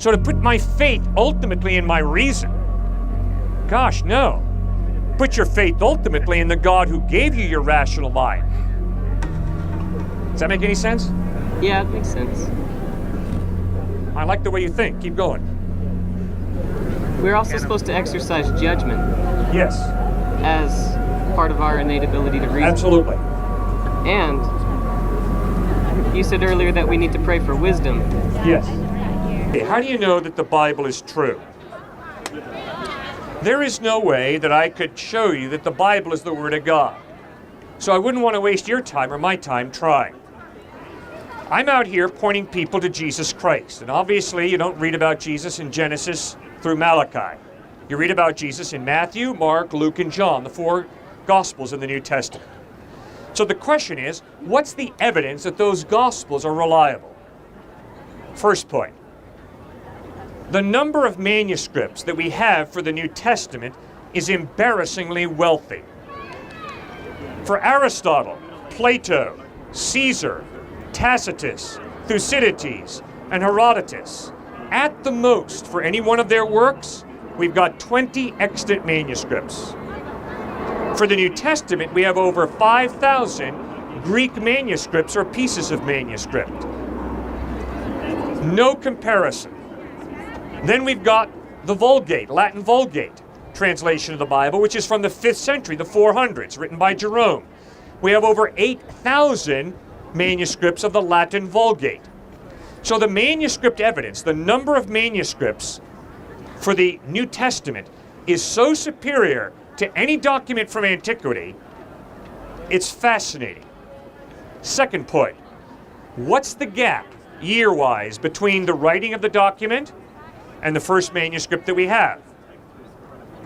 So to put my faith ultimately in my reason, gosh, no. Put your faith ultimately in the God who gave you your rational mind. Does that make any sense? Yeah, it makes sense. I like the way you think. Keep going. We're also supposed to exercise judgment Yes, as part of our innate ability to reason. absolutely. And you said earlier that we need to pray for wisdom. Yes. How do you know that the Bible is true? There is no way that I could show you that the Bible is the Word of God. So I wouldn't want to waste your time or my time trying. I'm out here pointing people to Jesus Christ. And obviously you don't read about Jesus in Genesis through Malachi. You read about Jesus in Matthew, Mark, Luke, and John, the 4 Gospels in the New Testament. So the question is, what's the evidence that those Gospels are reliable? First point. The number of manuscripts that we have for the New Testament is embarrassingly wealthy. For Aristotle, Plato, Caesar, Tacitus, Thucydides, and Herodotus, at the most for any one of their works, we've got 20 extant manuscripts. For the New Testament, we have over 5,000 Greek manuscripts or pieces of manuscript. No comparison. Then we've got the Vulgate, Latin Vulgate translation of the Bible, which is from the 5th century, the 400s, written by Jerome. We have over 8,000 manuscripts of the Latin Vulgate. So the manuscript evidence, the number of manuscripts for the New Testament is so superior to any document from antiquity, it's fascinating. Second point, what's the gap, year-wise, between the writing of the document and the first manuscript that we have?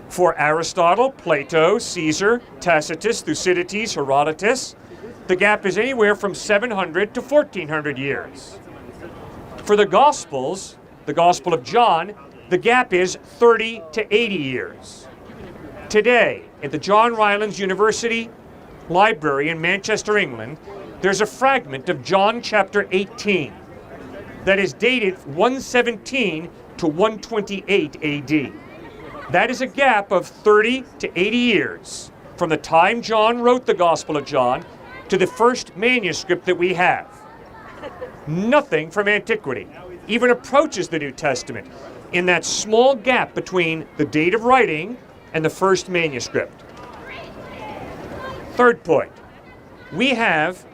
For Aristotle, Plato, Caesar, Tacitus, Thucydides, Herodotus, the gap is anywhere from 700 to 1400 years. For the Gospels, the Gospel of John, the gap is 30 to 80 years. Today, at the John Rylands University Library in Manchester, England, there's a fragment of John chapter 18 that is dated 117 to 128 AD. That is a gap of 30 to 80 years from the time John wrote the Gospel of John to the first manuscript that we have. Nothing from antiquity even approaches the New Testament in that small gap between the date of writing and the first manuscript. Third point, we have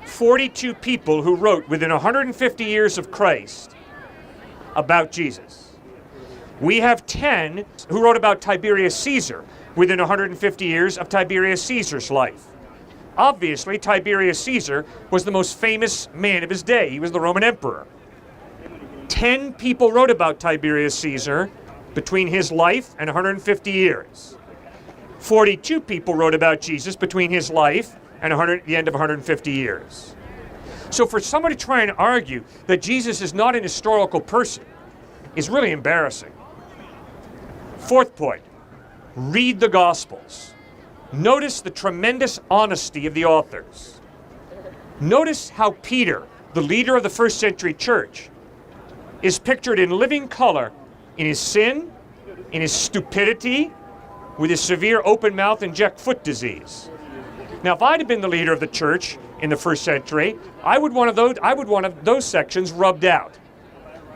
42 people who wrote within 150 years of Christ about Jesus. We have 10 who wrote about Tiberius Caesar within 150 years of Tiberius Caesar's life. Obviously, Tiberius Caesar was the most famous man of his day. He was the Roman emperor. 10 people wrote about Tiberius Caesar between his life and 150 years. 42 people wrote about Jesus between his life and the end of 150 years. So for someone to try and argue that Jesus is not an historical person is really embarrassing. Fourth point, read the Gospels. Notice the tremendous honesty of the authors. Notice how Peter, the leader of the first century church, is pictured in living color in his sin, in his stupidity, with his severe open mouth and Jack foot disease. Now, if I'd have been the leader of the church in the first century, I would want those sections rubbed out.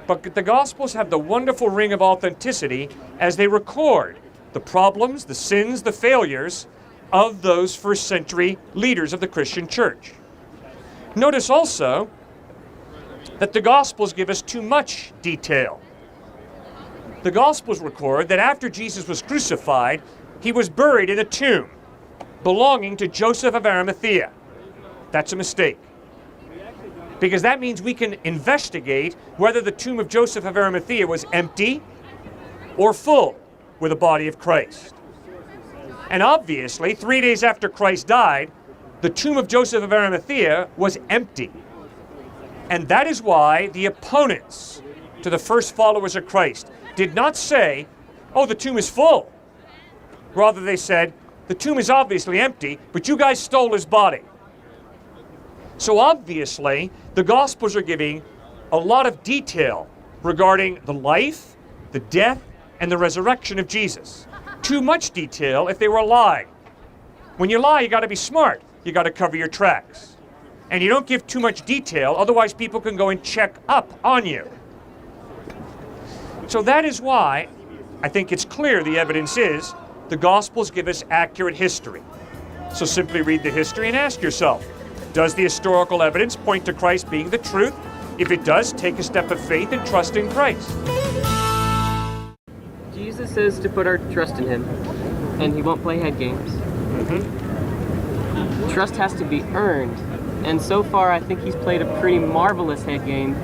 But the Gospels have the wonderful ring of authenticity as they record the problems, the sins, the failures of those first century leaders of the Christian church. Notice also that the Gospels give us too much detail. The Gospels record that after Jesus was crucified, he was buried in a tomb belonging to Joseph of Arimathea. That's a mistake, because that means we can investigate whether the tomb of Joseph of Arimathea was empty or full with the body of Christ. And obviously, 3 days after Christ died, the tomb of Joseph of Arimathea was empty. And that is why the opponents to the first followers of Christ did not say, oh, the tomb is full. Rather, they said, the tomb is obviously empty, but you guys stole his body. So obviously, the Gospels are giving a lot of detail regarding the life, the death, and the resurrection of Jesus. Too much detail if they were a lie. When you lie, you got to be smart. You got to cover your tracks. And you don't give too much detail, otherwise people can go and check up on you. So that is why I think it's clear the evidence is the Gospels give us accurate history. So simply read the history and ask yourself, does the historical evidence point to Christ being the truth? If it does, take a step of faith and trust in Christ. Jesus says to put our trust in him, and he won't play head games. Trust has to be earned, and so far I think he's played a pretty marvelous head game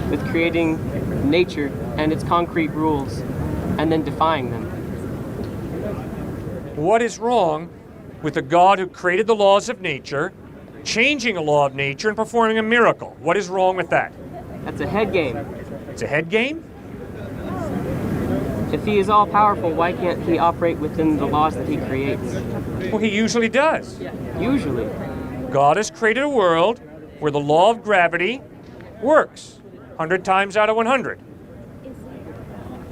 with creating nature and its concrete rules, and then defying them. What is wrong with a God who created the laws of nature, changing a law of nature and performing a miracle? What is wrong with that? That's a head game. It's a head game? If he is all-powerful, why can't he operate within the laws that he creates? Well, he usually does. Usually. God has created a world where the law of gravity works 100 times out of 100.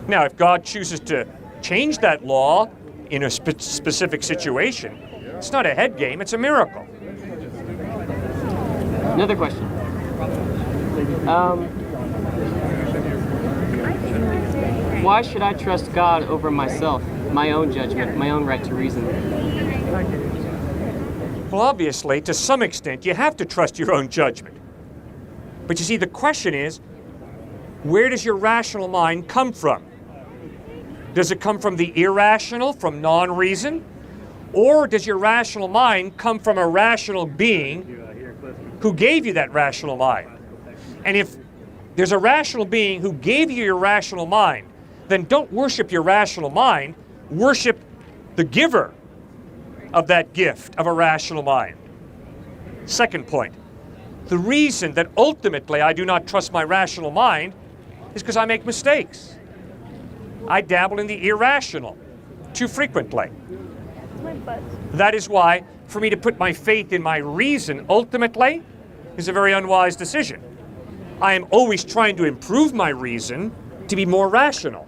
Now, if God chooses to change that law in a specific situation, it's not a head game, it's a miracle. Another question. Why should I trust God over myself, my own judgment, my own right to reason? Well, obviously, to some extent, you have to trust your own judgment. But you see, the question is, where does your rational mind come from? Does it come from the irrational, from non-reason? Or does your rational mind come from a rational being who gave you that rational mind? And if there's a rational being who gave you your rational mind, then don't worship your rational mind, worship the giver of that gift of a rational mind. Second point, the reason that ultimately I do not trust my rational mind is because I make mistakes. I dabble in the irrational too frequently. That is why, for me to put my faith in my reason ultimately is a very unwise decision. I am always trying to improve my reason to be more rational.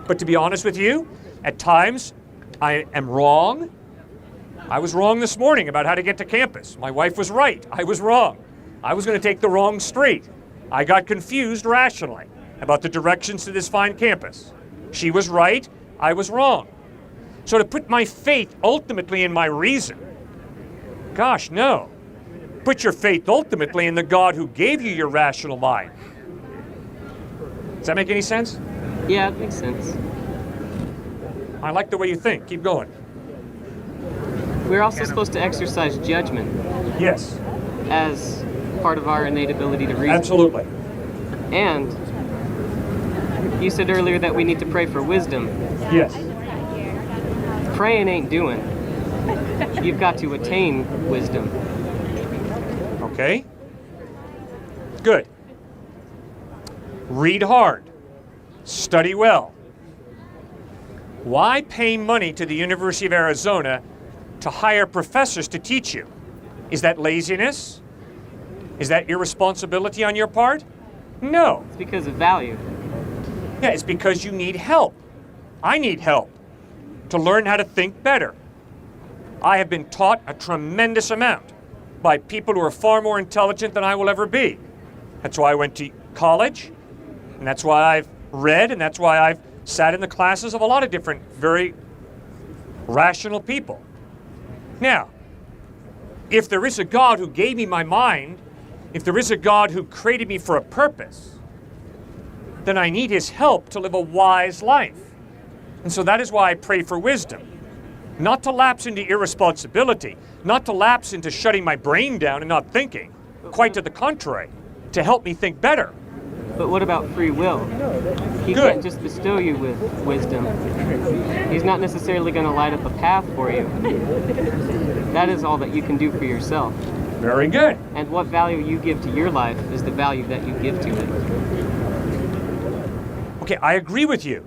But to be honest with you, at times I am wrong. I was wrong this morning about how to get to campus. My wife was right. I was wrong. I was going to take the wrong street. I got confused rationally about the directions to this fine campus. She was right. I was wrong. So to put my faith ultimately in my reason, gosh, no. Put your faith ultimately in the God who gave you your rational mind. Does that make any sense? Yeah, it makes sense. I like the way you think. Keep going. We're also supposed to exercise judgment Yes, as part of our innate ability to reason. absolutely. And you said earlier that we need to pray for wisdom. Yes. Praying ain't doing. You've got to attain wisdom. Okay. Good. Read hard. Study well. Why pay money to the University of Arizona to hire professors to teach you? Is that laziness? Is that irresponsibility on your part? No. It's because of value. Yeah, it's because you need help. I need help to learn how to think better. I have been taught a tremendous amount by people who are far more intelligent than I will ever be. That's why I went to college, and that's why I've read, and that's why I've sat in the classes of a lot of different very rational people. Now, if there is a God who gave me my mind, if there is a God who created me for a purpose, then I need his help to live a wise life. And so that is why I pray for wisdom. Not to lapse into irresponsibility, not to lapse into shutting my brain down and not thinking. Quite to the contrary, to help me think better. But what about free will? He Good. can't just bestow you with wisdom. He's not necessarily going to light up a path for you. That is all that you can do for yourself. Very good. And what value you give to your life is the value that you give to it. Okay, I agree with you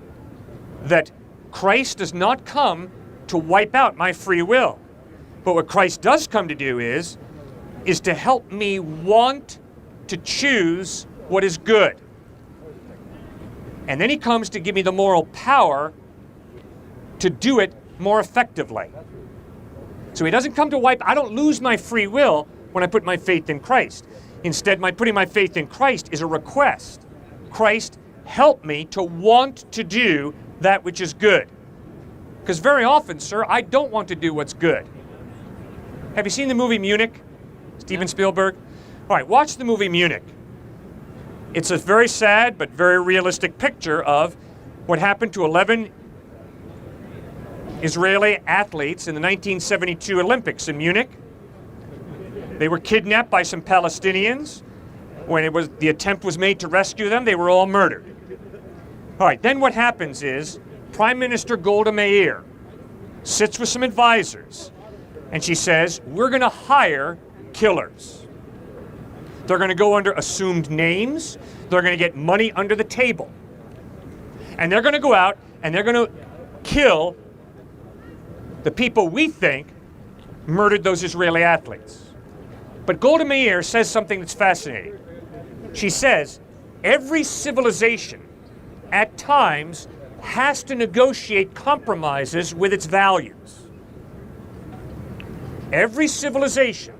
that Christ does not come to wipe out my free will. But what Christ does come to do is to help me want to choose what is good. And then he comes to give me the moral power to do it more effectively. So he doesn't come to wipe. I don't lose my free will when I put my faith in Christ. Instead, my putting my faith in Christ is a request. Christ, help me to want to do that which is good. Because very often, sir, I don't want to do what's good. Have you seen the movie Munich? Steven Spielberg? All right, watch the movie Munich. It's a very sad but very realistic picture of what happened to 11 Israeli athletes in the 1972 Olympics in Munich. They were kidnapped by some Palestinians. When the attempt was made to rescue them, they were all murdered. All right, then what happens is Prime Minister Golda Meir sits with some advisors, and she says, we're going to hire killers. They're going to go under assumed names. They're going to get money under the table. And they're going to go out and they're going to kill the people we think murdered those Israeli athletes. But Golda Meir says something that's fascinating. She says, every civilization at times has to negotiate compromises with its values. Every civilization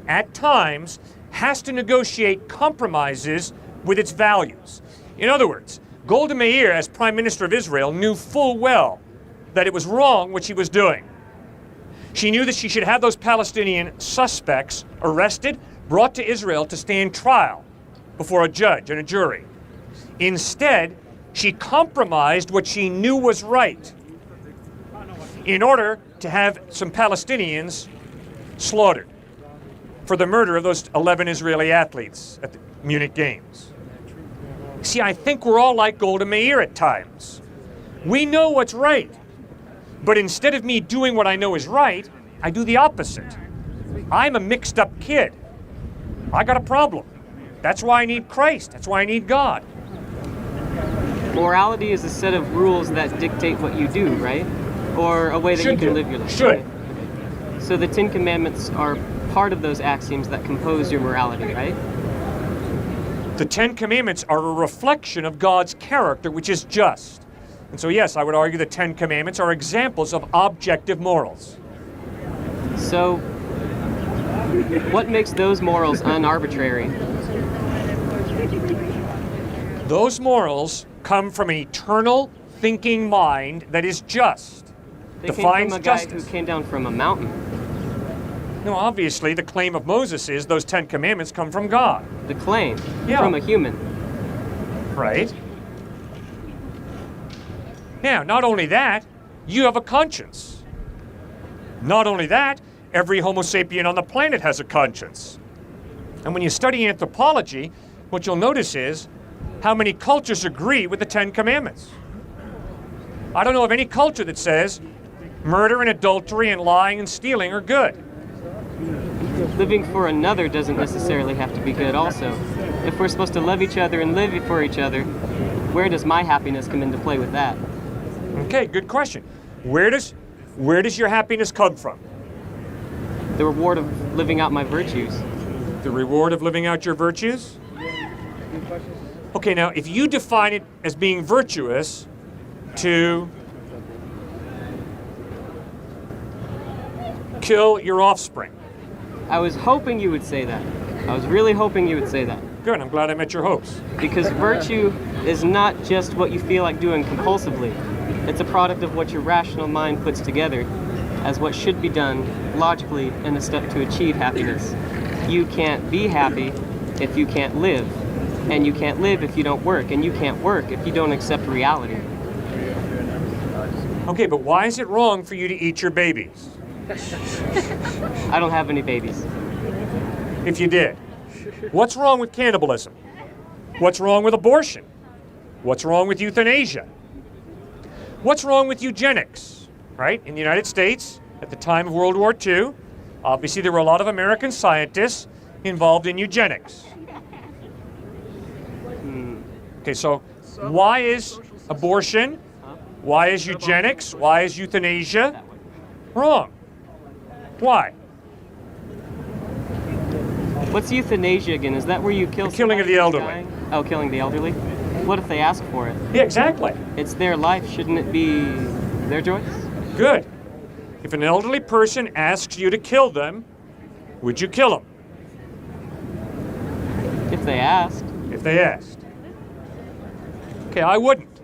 at times has to negotiate compromises with its values. In other words, Golda Meir, as Prime Minister of Israel, knew full well that it was wrong what she was doing. She knew that she should have those Palestinian suspects arrested, brought to Israel to stand trial before a judge and a jury. Instead, she compromised what she knew was right in order to have some Palestinians slaughtered for the murder of those 11 Israeli athletes at the Munich Games. See, I think we're all like Golda Meir at times. We know what's right, but instead of me doing what I know is right, I do the opposite. I'm a mixed up kid. I got a problem. That's why I need Christ. That's why I need God. Morality is a set of rules that dictate what you do, right? Or a way that you can live your life. Should. So the Ten Commandments are part of those axioms that compose your morality, right? The Ten Commandments are a reflection of God's character, which is just. And so, yes, I would argue the Ten Commandments are examples of objective morals. So, what makes those morals unarbitrary? Those morals come from an eternal thinking mind that is just. They defines came from a guy justice. who came down from a mountain. No, obviously, the claim of Moses is those Ten Commandments come from God. The claim Yeah. from a human. Right? Now, not only that, you have a conscience. Not only that, every Homo sapien on the planet has a conscience. And when you study anthropology, what you'll notice is how many cultures agree with the Ten Commandments. I don't know of any culture that says murder and adultery and lying and stealing are good. Living for another doesn't necessarily have to be good also. If we're supposed to love each other and live for each other, where does my happiness come into play with that? Okay, good question. Where does your happiness come from? The reward of living out my virtues. The reward of living out your virtues? Okay, now, if you define it as being virtuous to kill your offspring. I was hoping you would say that. I was really hoping you would say that. Good, I'm glad I met your hopes. Because virtue is not just what you feel like doing compulsively. It's a product of what your rational mind puts together as what should be done logically in a step to achieve happiness. You can't be happy if you can't live. And you can't live if you don't work. And you can't work if you don't accept reality. Okay, but why is it wrong for you to eat your babies? I don't have any babies. If you did. What's wrong with cannibalism? What's wrong with abortion? What's wrong with euthanasia? What's wrong with eugenics? Right? In the United States, at the time of World War II, obviously there were a lot of American scientists involved in eugenics. Okay, so why is abortion, why is eugenics, why is euthanasia wrong? Why? What's euthanasia again? Is that where you kill The killing of the somebody who's elderly. dying? Oh, killing the elderly? What if they ask for it? Yeah, exactly. It's their life. Shouldn't it be their choice? Good. If an elderly person asks you to kill them, would you kill them? If they asked. If they asked. Okay, I wouldn't.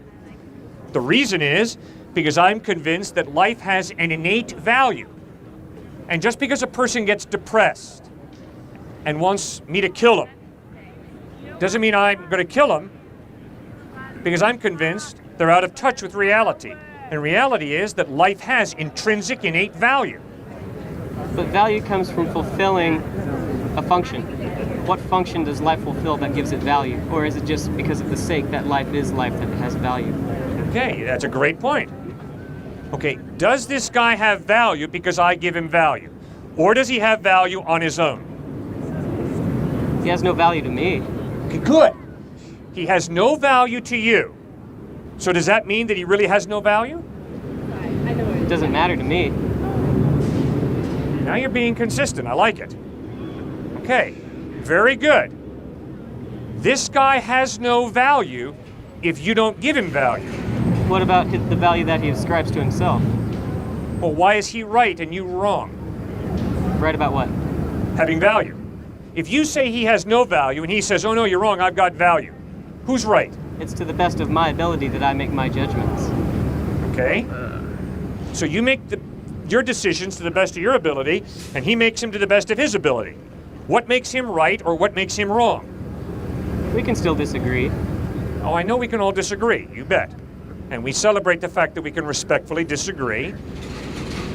The reason is because I'm convinced that life has an innate value. And just because a person gets depressed and wants me to kill them, doesn't mean I'm going to kill them, because I'm convinced they're out of touch with reality. And reality is that life has intrinsic, innate value. But value comes from fulfilling a function. What function does life fulfill that gives it value? Or is it just because of the sake that life is life that it has value? Okay, that's a great point. Okay, does this guy have value because I give him value? Or does he have value on his own? He has no value to me. Okay, good. He has no value to you. So does that mean that he really has no value? It doesn't matter to me. Now you're being consistent. I like it. Okay, very good. This guy has no value if you don't give him value. What about the value that he ascribes to himself? Well, why is he right and you wrong? Right about what? Having value. If you say he has no value and he says, oh no, you're wrong, I've got value, who's right? It's to the best of my ability that I make my judgments. Okay. So you make your decisions to the best of your ability, and he makes them to the best of his ability. What makes him right or what makes him wrong? We can still disagree. Oh, I know we can all disagree, you bet. And we celebrate the fact that we can respectfully disagree.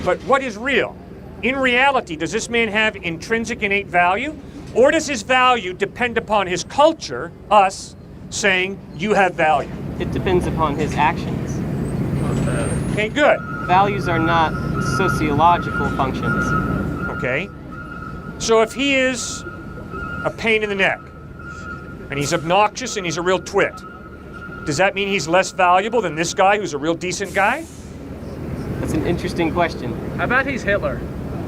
But what is real? In reality, does this man have intrinsic innate value? Or does his value depend upon his culture, us, saying, you have value? It depends upon his actions. Okay, good. Values are not sociological functions. Okay. So if he is a pain in the neck, and he's obnoxious and he's a real twit, does that mean he's less valuable than this guy who's a real decent guy? That's an interesting question. How about he's Hitler?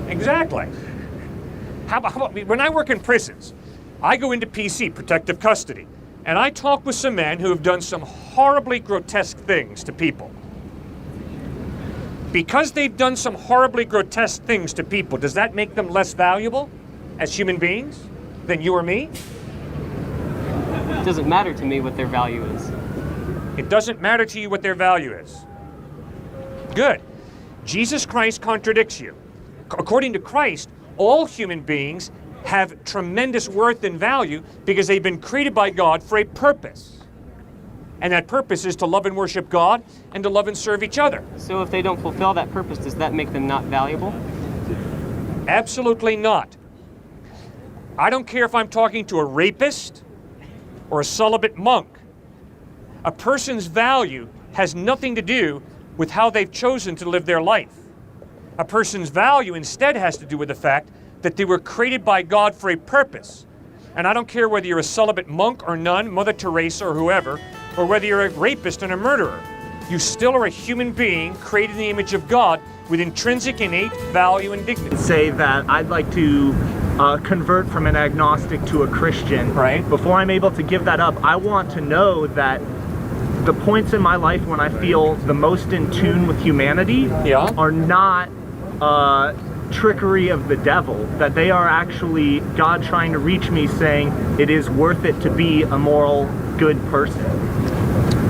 Exactly. How about when I work in prisons, I go into PC, protective custody, and I talk with some men who have done some horribly grotesque things to people. Because they've done some horribly grotesque things to people, does that make them less valuable as human beings than you or me? It doesn't matter to me what their value is. It doesn't matter to you what their value is. Good. Jesus Christ contradicts you. According to Christ, all human beings have tremendous worth and value because they've been created by God for a purpose. And that purpose is to love and worship God and to love and serve each other. So if they don't fulfill that purpose, does that make them not valuable? Absolutely not. I don't care if I'm talking to a rapist or a celibate monk. A person's value has nothing to do with how they've chosen to live their life. A person's value instead has to do with the fact that they were created by God for a purpose. And I don't care whether you're a celibate monk or nun, Mother Teresa or whoever, or whether you're a rapist and a murderer. You still are a human being created in the image of God with intrinsic innate value and dignity. Say that I'd like to convert from an agnostic to a Christian. Right. Before I'm able to give that up, I want to know that the points in my life when I feel the most in tune with humanity are not trickery of the devil, that they are actually God trying to reach me saying it is worth it to be a moral, good person.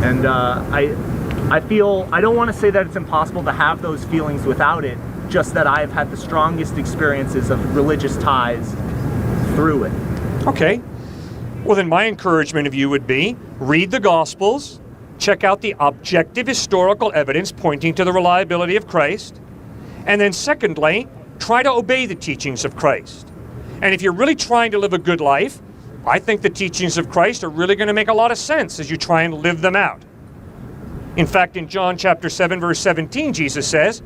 And I feel, I don't want to say that it's impossible to have those feelings without it, just that I've had the strongest experiences of religious ties through it. Okay. Well, then my encouragement of you would be read the Gospels, check out the objective historical evidence pointing to the reliability of Christ, and then secondly, try to obey the teachings of Christ. And if you're really trying to live a good life, I think the teachings of Christ are really going to make a lot of sense as you try and live them out. In fact, in John chapter 7, verse 17, Jesus says,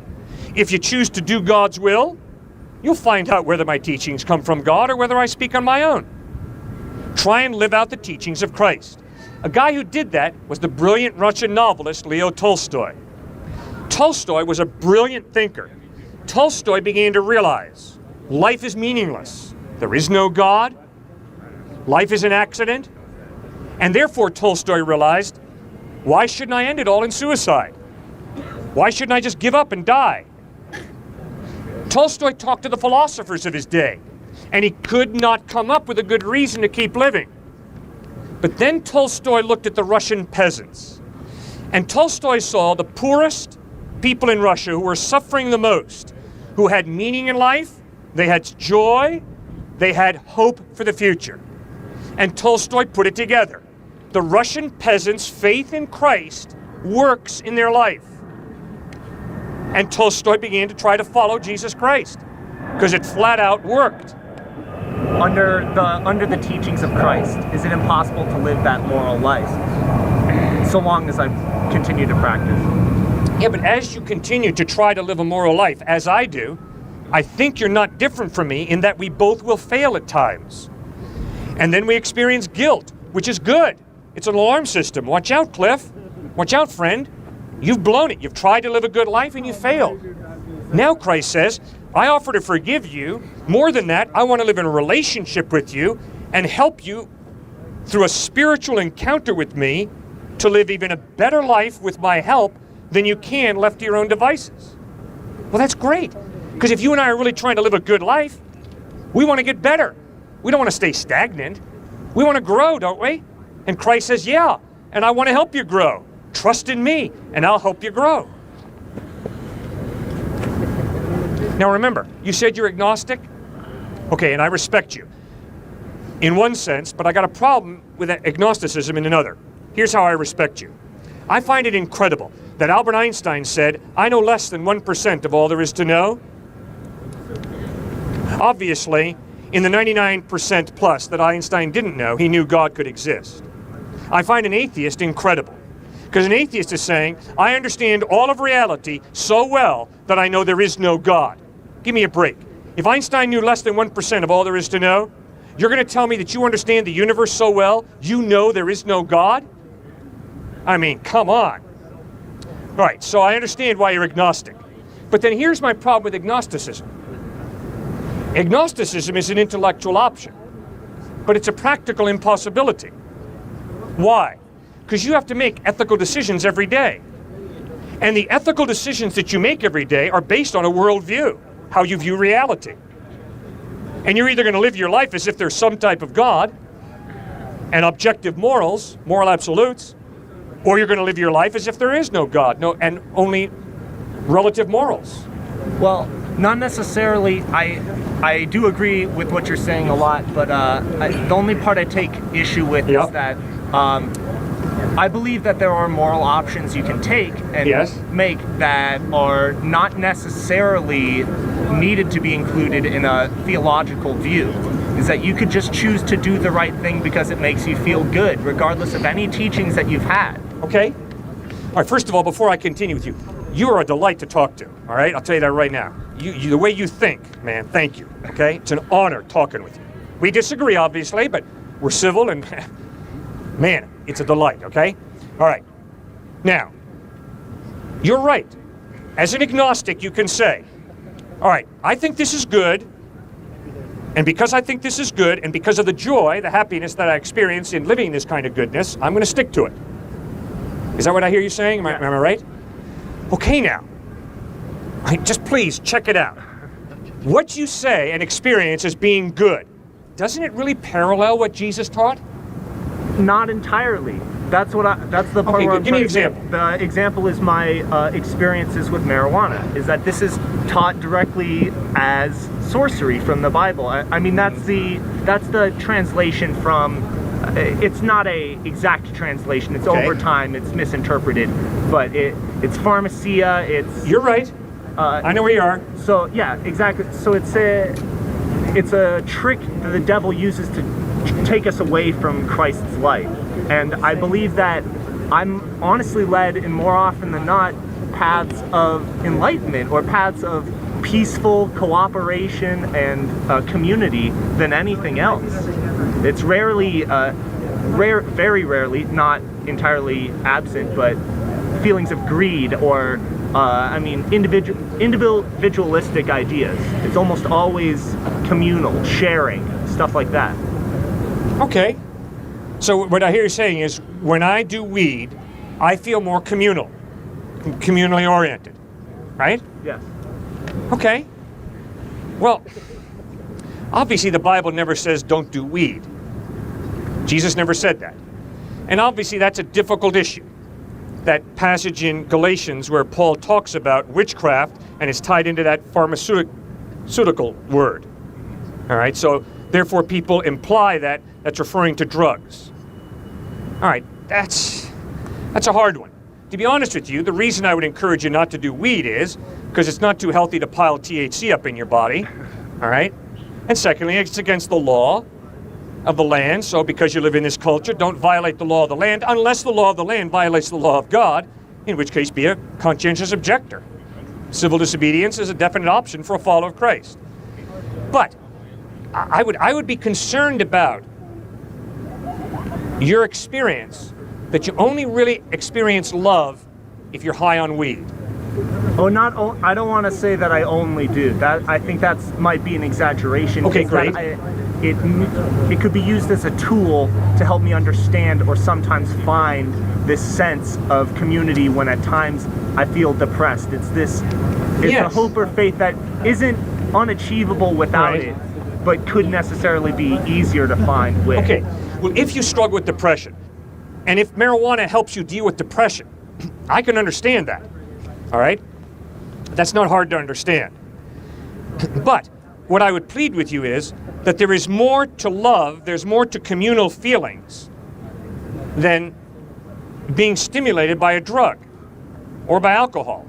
if you choose to do God's will, you'll find out whether my teachings come from God or whether I speak on my own. Try and live out the teachings of Christ. A guy who did that was the brilliant Russian novelist Leo Tolstoy. Tolstoy was a brilliant thinker. Tolstoy began to realize life is meaningless. There is no God. Life is an accident. And therefore, Tolstoy realized Why shouldn't I end it all in suicide? Why shouldn't I just give up and die? Tolstoy talked to the philosophers of his day, and he could not come up with a good reason to keep living. But then Tolstoy looked at the Russian peasants, and Tolstoy saw the poorest people in Russia who were suffering the most, who had meaning in life, they had joy, they had hope for the future. And Tolstoy put it together. The Russian peasants' faith in Christ works in their life. And Tolstoy began to try to follow Jesus Christ because it flat out worked. Under the teachings of Christ, is it impossible to live that moral life so long as I continue to practice? Yeah, but as you continue to try to live a moral life, as I do, I think you're not different from me in that we both will fail at times. And then we experience guilt, which is good. It's an alarm system. Watch out, Cliff. Watch out, friend. You've blown it. You've tried to live a good life and you failed. Now Christ says, I offer to forgive you. More than that, I want to live in a relationship with you and help you through a spiritual encounter with me to live even a better life with my help than you can left to your own devices. Well, that's great. Because if you and I are really trying to live a good life, we want to get better. We don't want to stay stagnant. We want to grow, don't we? And Christ says, yeah, and I want to help you grow. Trust in me, and I'll help you grow. Now remember, you said you're agnostic? Okay, and I respect you in one sense, but I got a problem with agnosticism in another. Here's how I respect you. I find it incredible that Albert Einstein said, I know less than 1% of all there is to know. Obviously, in the 99% plus that Einstein didn't know, he knew God could exist. I find an atheist incredible. Because an atheist is saying, I understand all of reality so well that I know there is no God. Give me a break. If Einstein knew less than 1% of all there is to know, you're going to tell me that you understand the universe so well, you know there is no God? I mean, come on. All right, so I understand why you're agnostic. But then here's my problem with agnosticism. Agnosticism is an intellectual option, but it's a practical impossibility. Why? Because you have to make ethical decisions every day. And the ethical decisions that you make every day are based on a worldview, how you view reality. And you're either going to live your life as if there's some type of God and objective morals, moral absolutes, or you're going to live your life as if there is no God, and only relative morals. Well, not necessarily. I do agree with what you're saying a lot, but the only part I take issue with is that I believe that there are moral options you can take and make that are not necessarily needed to be included in a theological view. Is that you could just choose to do the right thing because it makes you feel good, regardless of any teachings that you've had. Okay. All right, first of all, before I continue with you, you are a delight to talk to, all right? I'll tell you that right now. You the way you think, man, thank you, okay? It's an honor talking with you. We disagree, obviously, but we're civil and, man, it's a delight, okay? All right. Now, you're right. As an agnostic, you can say, all right, I think this is good, and because I think this is good, and because of the joy, the happiness that I experience in living this kind of goodness, I'm going to stick to it. Is that what I hear you saying? Am I right? Okay, now. Just please check it out. What you say and experience as being good, doesn't it really parallel what Jesus taught? Not entirely. That's the part where I'm give me an example. The example is my experiences with marijuana. Is that this is taught directly as sorcery from the Bible. I mean, that's the translation from. It's not a exact translation. It's over time. It's misinterpreted, but it's pharmacia. You're right. I know where you are. So yeah, exactly. So it's a trick that the devil uses to take us away from Christ's life. And I believe that I'm honestly led, in more often than not, paths of enlightenment or paths of peaceful cooperation and community than anything else. It's rarely, very rarely, not entirely absent, but feelings of greed or, individualistic ideas. It's almost always communal, sharing, stuff like that. Okay. So what I hear you saying is, when I do weed, I feel more communally oriented, right? Yes. Okay. Well, obviously the Bible never says don't do weed. Jesus never said that. And obviously that's a difficult issue. That passage in Galatians where Paul talks about witchcraft and is tied into that pharmaceutical word. All right, so therefore people imply that that's referring to drugs. All right, that's a hard one. To be honest with you, the reason I would encourage you not to do weed is because it's not too healthy to pile THC up in your body, all right? And secondly, it's against the law of the land, so because you live in this culture, don't violate the law of the land unless the law of the land violates the law of God, in which case be a conscientious objector. Civil disobedience is a definite option for a follower of Christ. But I would be concerned about your experience that you only really experience love if you're high on weed. Oh, I don't want to say that I only do. That I think that might be an exaggeration. Okay, great. It could be used as a tool to help me understand or sometimes find this sense of community when at times I feel depressed. It's Yes. a hope or faith that isn't unachievable without Right. it, but could necessarily be easier to find with. Okay, well, if you struggle with depression, and if marijuana helps you deal with depression, I can understand that, all right? That's not hard to understand. But what I would plead with you is that there is more to love, there's more to communal feelings than being stimulated by a drug or by alcohol,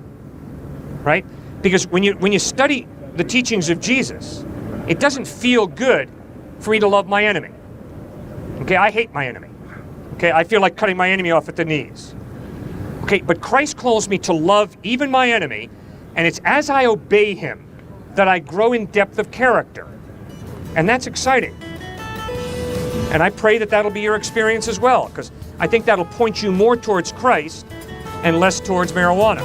right? Because when you study the teachings of Jesus, it doesn't feel good for me to love my enemy. Okay, I hate my enemy. Okay, I feel like cutting my enemy off at the knees. Okay, but Christ calls me to love even my enemy, and it's as I obey him that I grow in depth of character. And that's exciting. And I pray that that'll be your experience as well, because I think that'll point you more towards Christ and less towards marijuana.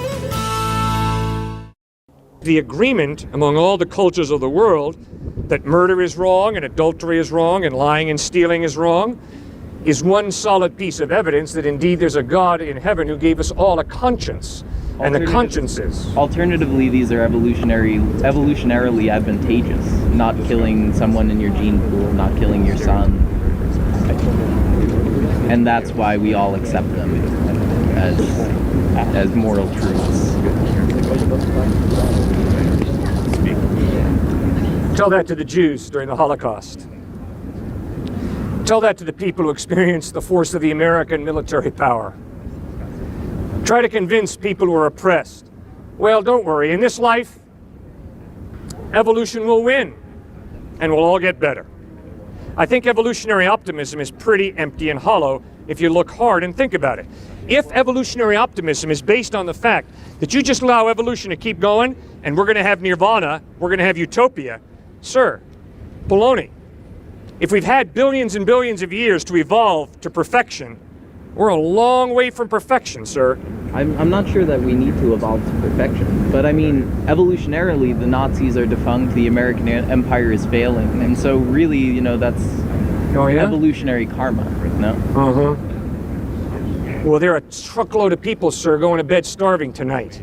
The agreement among all the cultures of the world that murder is wrong and adultery is wrong and lying and stealing is wrong is one solid piece of evidence that indeed there's a God in heaven who gave us all a conscience, and the consciences. Alternatively, these are evolutionarily advantageous. Not killing someone in your gene pool, not killing your son. And that's why we all accept them as moral truths. Tell that to the Jews during the Holocaust. Tell that to the people who experienced the force of the American military power. Try to convince people who are oppressed. Well, don't worry. In this life, evolution will win, and we'll all get better. I think evolutionary optimism is pretty empty and hollow if you look hard and think about it. If evolutionary optimism is based on the fact that you just allow evolution to keep going and we're going to have nirvana, we're going to have utopia, sir, baloney. If we've had billions and billions of years to evolve to perfection, we're a long way from perfection, sir. I'm not sure that we need to evolve to perfection, but I mean, evolutionarily, the Nazis are defunct, the American Empire is failing, and so really, you know, that's evolutionary karma, no? Uh-huh. Well, there are a truckload of people, sir, going to bed starving tonight.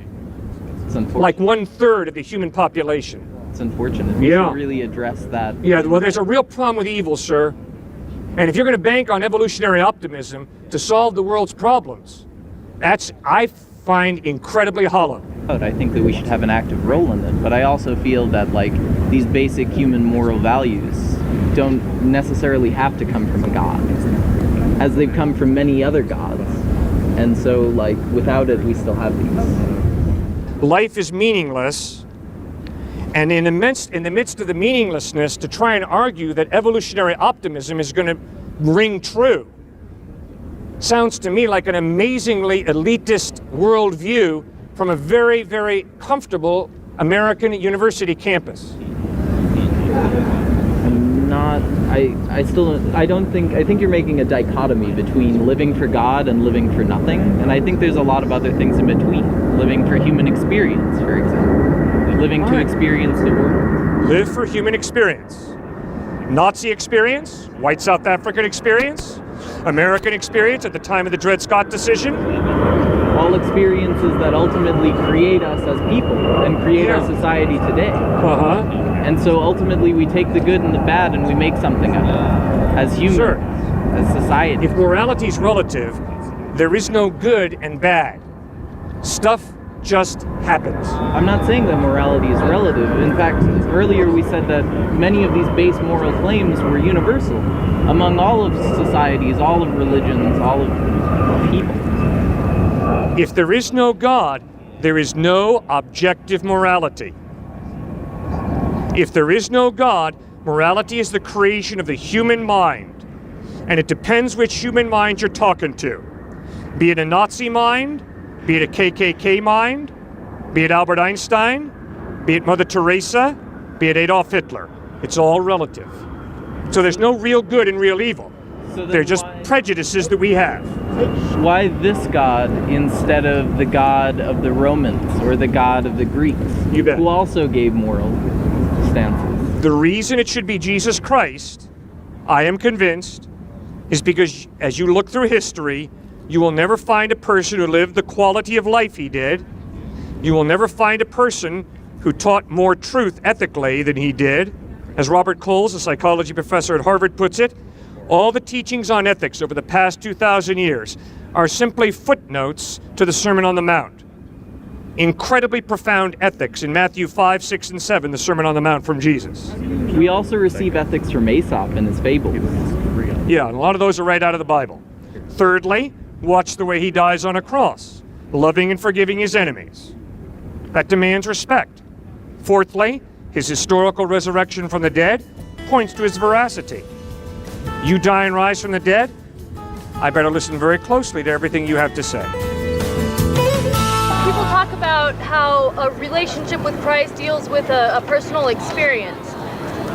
It's unfortunate. Like 1/3 of the human population. It's unfortunate. We should really address that. Yeah, well, there's a real problem with evil, sir. And if you're going to bank on evolutionary optimism to solve the world's problems, that's, I find, incredibly hollow. I think that we should have an active role in it, but I also feel that, like, these basic human moral values don't necessarily have to come from a god, as they've come from many other gods. And so, like, without it, we still have these. Life is meaningless, and in the midst of the meaninglessness, to try and argue that evolutionary optimism is going to ring true sounds to me like an amazingly elitist worldview from a very, very comfortable American university campus. I think you're making a dichotomy between living for God and living for nothing, and I think there's a lot of other things in between. Living for human experience, for example. Living to experience the world. Live for human experience. Nazi experience, white South African experience, American experience at the time of the Dred Scott decision, all experiences that ultimately create us as people and create our society today. And so ultimately we take the good and the bad and we make something of it as humans, as society. If morality is relative, there is no good and bad. Stuff just happens. I'm not saying that morality is relative. In fact, earlier we said that many of these base moral claims were universal among all of societies, all of religions, all of people. If there is no God, there is no objective morality. If there is no God, morality is the creation of the human mind. And it depends which human mind you're talking to. Be it a Nazi mind, be it a KKK mind, be it Albert Einstein, be it Mother Teresa, be it Adolf Hitler. It's all relative. So there's no real good and real evil. They're just prejudices that we have. Why this God instead of the God of the Romans or the God of the Greeks, You bet. who also gave moral stances? The reason it should be Jesus Christ, I am convinced, is because as you look through history, you will never find a person who lived the quality of life he did. You will never find a person who taught more truth ethically than he did. As Robert Coles, a psychology professor at Harvard, puts it, all the teachings on ethics over the past 2,000 years are simply footnotes to the Sermon on the Mount. Incredibly profound ethics in Matthew 5, 6, and 7, the Sermon on the Mount from Jesus. We also receive ethics from Aesop and his fables. Yeah, and a lot of those are right out of the Bible. Thirdly, watch the way he dies on a cross, loving and forgiving his enemies. That demands respect. Fourthly, his historical resurrection from the dead points to his veracity. You die and rise from the dead? I better listen very closely to everything you have to say. People talk about how a relationship with Christ deals with a personal experience,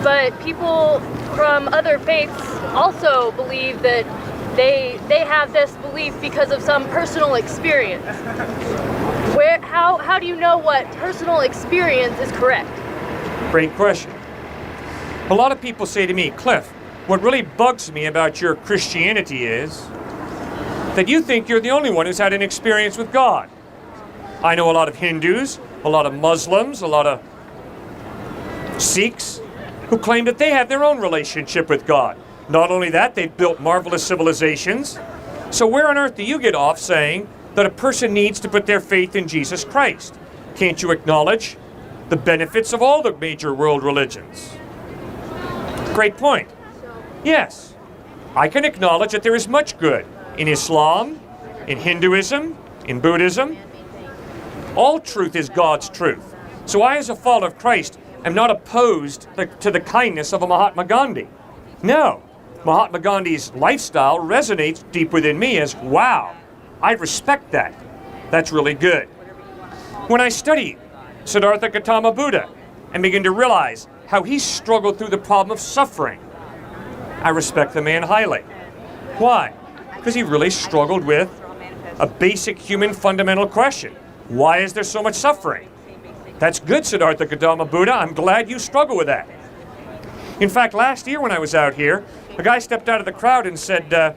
but people from other faiths also believe that they have this belief because of some personal experience. How do you know what personal experience is correct? Great question. A lot of people say to me, Cliff, what really bugs me about your Christianity is that you think you're the only one who's had an experience with God. I know a lot of Hindus, a lot of Muslims, a lot of Sikhs who claim that they have their own relationship with God. Not only that, they've built marvelous civilizations. So where on earth do you get off saying that a person needs to put their faith in Jesus Christ? Can't you acknowledge the benefits of all the major world religions? Great point. Yes, I can acknowledge that there is much good in Islam, in Hinduism, in Buddhism. All truth is God's truth. So I, as a follower of Christ, am not opposed to the kindness of a Mahatma Gandhi. No, Mahatma Gandhi's lifestyle resonates deep within me as, wow, I respect that. That's really good. When I study Siddhartha Gautama Buddha and begin to realize how he struggled through the problem of suffering, I respect the man highly. Why? Because he really struggled with a basic human fundamental question. Why is there so much suffering? That's good, Siddhartha Gautama Buddha. I'm glad you struggle with that. In fact, last year when I was out here, a guy stepped out of the crowd and said,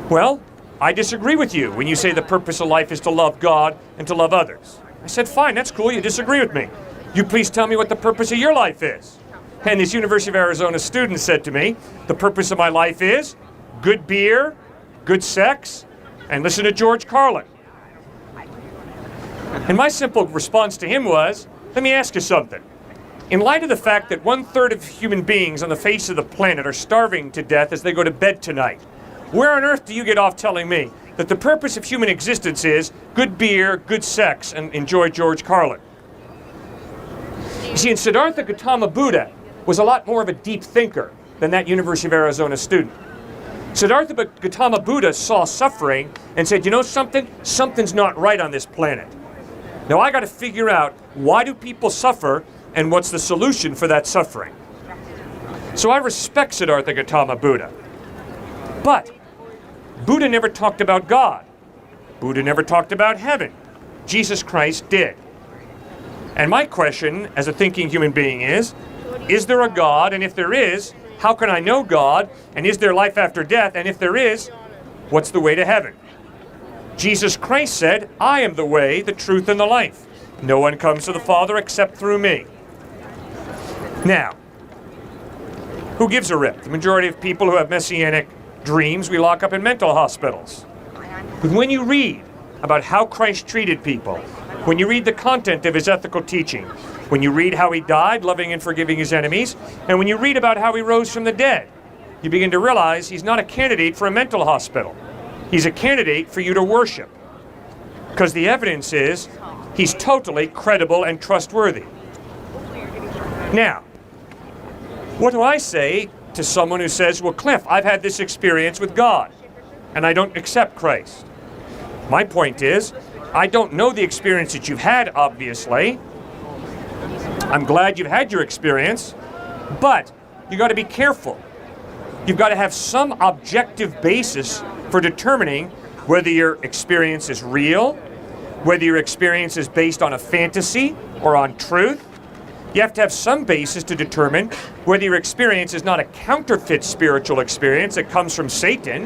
well, I disagree with you when you say the purpose of life is to love God and to love others. I said, fine, that's cool, you disagree with me. You please tell me what the purpose of your life is. And this University of Arizona student said to me, the purpose of my life is good beer, good sex, and listen to George Carlin. And my simple response to him was, let me ask you something. In light of the fact that 1/3 of human beings on the face of the planet are starving to death as they go to bed tonight, where on earth do you get off telling me that the purpose of human existence is good beer, good sex, and enjoy George Carlin? You see, in Siddhartha Gautama Buddha was a lot more of a deep thinker than that University of Arizona student. Siddhartha Gautama Buddha saw suffering and said, you know something? Something's not right on this planet. Now I got to figure out, why do people suffer and what's the solution for that suffering? So I respect Siddhartha Gautama Buddha. But Buddha never talked about God. Buddha never talked about heaven. Jesus Christ did. And my question as a thinking human being is there a God? And if there is, how can I know God? And is there life after death? And if there is, what's the way to heaven? Jesus Christ said, I am the way, the truth, and the life. No one comes to the Father except through me. Now, who gives a rip? The majority of people who have messianic dreams we lock up in mental hospitals. But when you read about how Christ treated people, when you read the content of his ethical teaching, when you read how he died, loving and forgiving his enemies, and when you read about how he rose from the dead, you begin to realize he's not a candidate for a mental hospital. He's a candidate for you to worship. Because the evidence is he's totally credible and trustworthy. Now, what do I say to someone who says, well, Cliff, I've had this experience with God, and I don't accept Christ? My point is, I don't know the experience that you've had, obviously. I'm glad you've had your experience, but you got to be careful. You've got to have some objective basis for determining whether your experience is real, whether your experience is based on a fantasy or on truth. You have to have some basis to determine whether your experience is not a counterfeit spiritual experience that comes from Satan.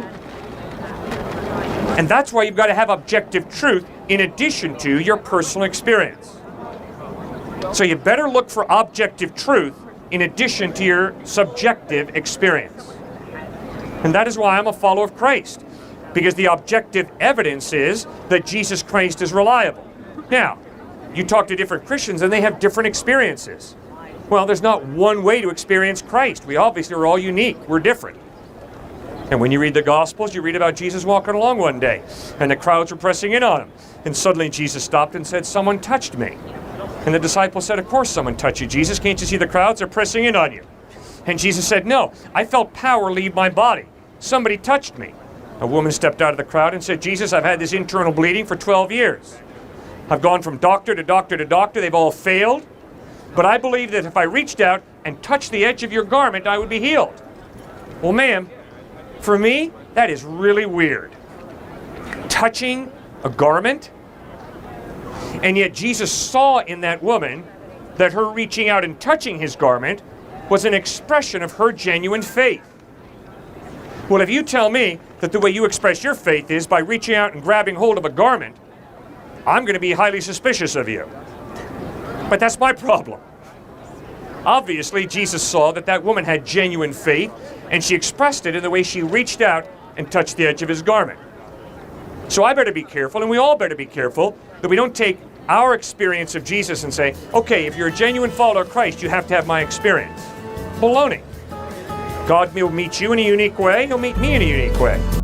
And that's why you've got to have objective truth in addition to your personal experience. So you better look for objective truth in addition to your subjective experience. And that is why I'm a follower of Christ, because the objective evidence is that Jesus Christ is reliable. Now, you talk to different Christians and they have different experiences. Well, there's not one way to experience Christ. We obviously are all unique. We're different. And when you read the Gospels, you read about Jesus walking along one day, and the crowds were pressing in on him. And suddenly Jesus stopped and said, someone touched me. And the disciples said, of course someone touched you, Jesus. Can't you see the crowds are pressing in on you? And Jesus said, no, I felt power leave my body. Somebody touched me. A woman stepped out of the crowd and said, Jesus, I've had this internal bleeding for 12 years. I've gone from doctor to doctor to doctor. They've all failed. But I believe that if I reached out and touched the edge of your garment, I would be healed. Well, ma'am, for me, that is really weird. Touching a garment? And yet Jesus saw in that woman that her reaching out and touching his garment was an expression of her genuine faith. Well, if you tell me that the way you express your faith is by reaching out and grabbing hold of a garment, I'm going to be highly suspicious of you. But that's my problem. Obviously, Jesus saw that that woman had genuine faith, and she expressed it in the way she reached out and touched the edge of his garment. So I better be careful, and we all better be careful, that we don't take our experience of Jesus and say, okay, if you're a genuine follower of Christ, you have to have my experience. Baloney. God will meet you in a unique way, he'll meet me in a unique way.